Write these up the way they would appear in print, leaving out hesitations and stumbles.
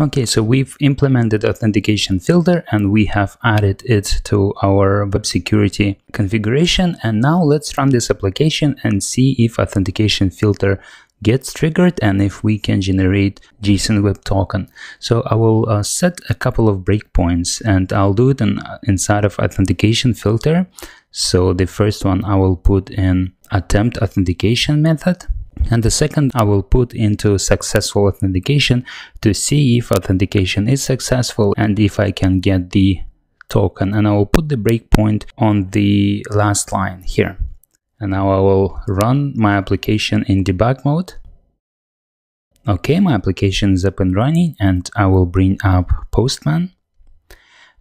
Okay, so we've implemented authentication filter and we have added it to our web security configuration. And now let's run this application and see if authentication filter gets triggered and if we can generate JSON Web Token. So I will set a couple of breakpoints and I'll do it inside of authentication filter. So the first one I will put in attempt authentication method. And the second I will put into successful authentication to see if authentication is successful and if I can get the token. And I will put the breakpoint on the last line here. And now I will run my application in debug mode. Okay, my application is up and running and I will bring up Postman.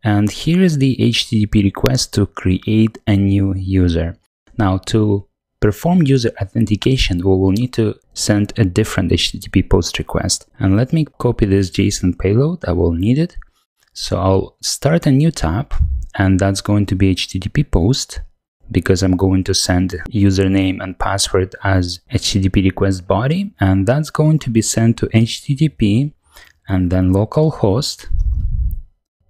And here is the HTTP request to create a new user. Now to perform user authentication, we will need to send a different HTTP post request. And let me copy this JSON payload, I will need it. So I'll start a new tab and that's going to be HTTP post because I'm going to send username and password as HTTP request body. And that's going to be sent to HTTP and then localhost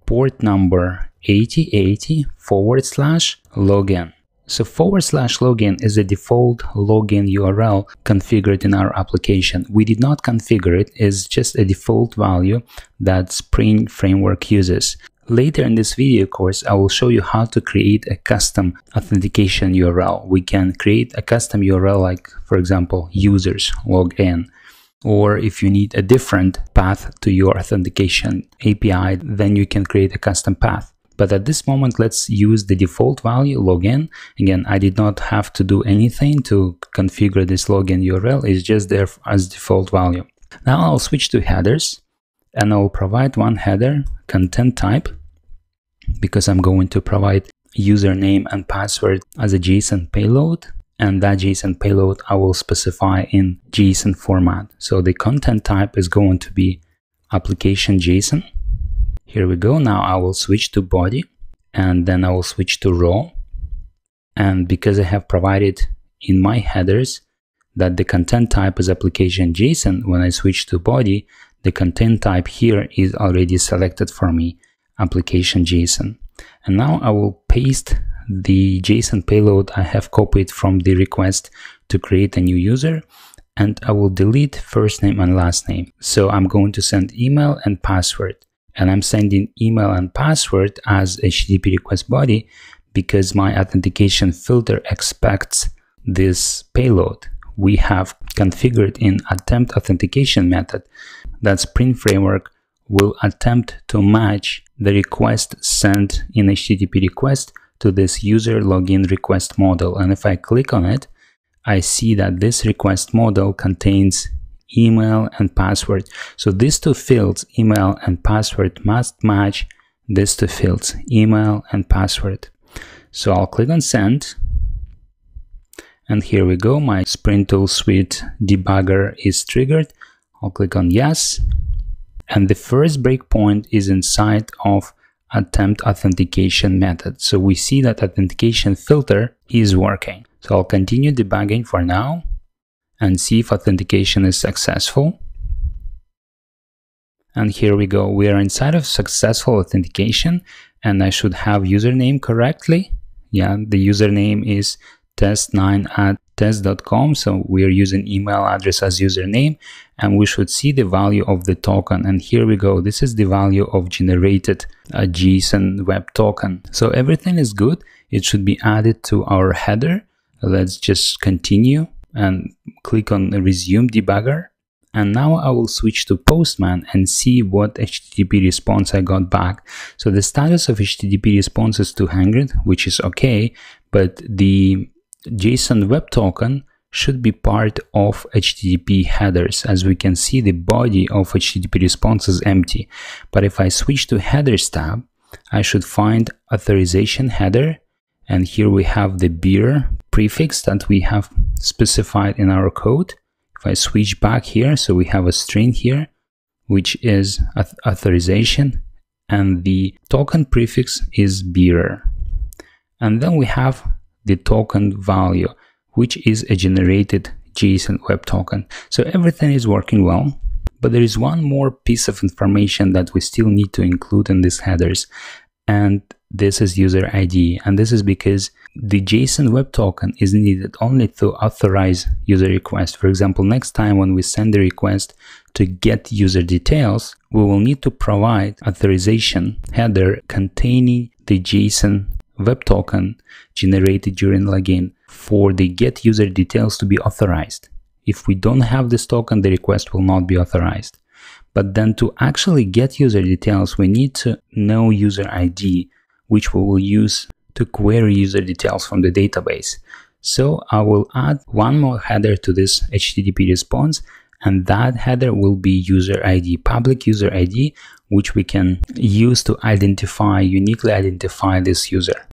port number 8080/login. So /login is the default login URL configured in our application. We did not configure it, it's just a default value that Spring Framework uses. Later in this video course, I will show you how to create a custom authentication URL. We can create a custom URL like, for example, users login. Or if you need a different path to your authentication API, then you can create a custom path. But at this moment, let's use the default value login. Again, I did not have to do anything to configure this login URL. It's just there as default value. Now I'll switch to headers and I'll provide one header content type because I'm going to provide username and password as a JSON payload. And that JSON payload I will specify in JSON format. So the content type is going to be application JSON. Here we go. Now I will switch to body and then I will switch to raw. And because I have provided in my headers that the content type is application JSON, when I switch to body, the content type here is already selected for me, application JSON. And now I will paste the JSON payload I have copied from the request to create a new user. And I will delete first name and last name. So I'm going to send email and password. And I'm sending email and password as HTTP request body because my authentication filter expects this payload. We have configured in attempt authentication method that Spring Framework will attempt to match the request sent in HTTP request to this user login request model. And if I click on it, I see that this request model contains email and password. So these two fields, email and password, must match these two fields, email and password. So I'll click on send. And here we go. My Spring Tool Suite debugger is triggered. I'll click on yes. And the first breakpoint is inside of attempt authentication method. So we see that authentication filter is working. So I'll continue debugging for now and see if authentication is successful. And here we go. We are inside of successful authentication and I should have username correctly. Yeah, the username is test9@test.com. So we are using email address as username and we should see the value of the token. And here we go. This is the value of generated JSON web token. So everything is good. It should be added to our header. Let's just continue and click on resume debugger. And now I will switch to Postman and see what HTTP response I got back. So the status of HTTP response is 200, which is okay, but the JSON web token should be part of HTTP headers. As we can see, the body of HTTP response is empty. But if I switch to headers tab, I should find authorization header. And here we have the beer prefix that we have specified in our code. If I switch back here, so we have a string here, which is authorization, and the token prefix is beer. And then we have the token value, which is a generated JSON web token. So everything is working well. But there is one more piece of information that we still need to include in these headers, and this is user ID. And this is because the JSON Web Token is needed only to authorize user request. For example, next time when we send a request to get user details, we will need to provide authorization header containing the JSON Web Token generated during login for the get user details to be authorized. If we don't have this token, the request will not be authorized. But then to actually get user details, we need to know user ID, which we will use to query user details from the database. So I will add one more header to this HTTP response, and that header will be user ID, public user ID, which we can use to uniquely identify this user.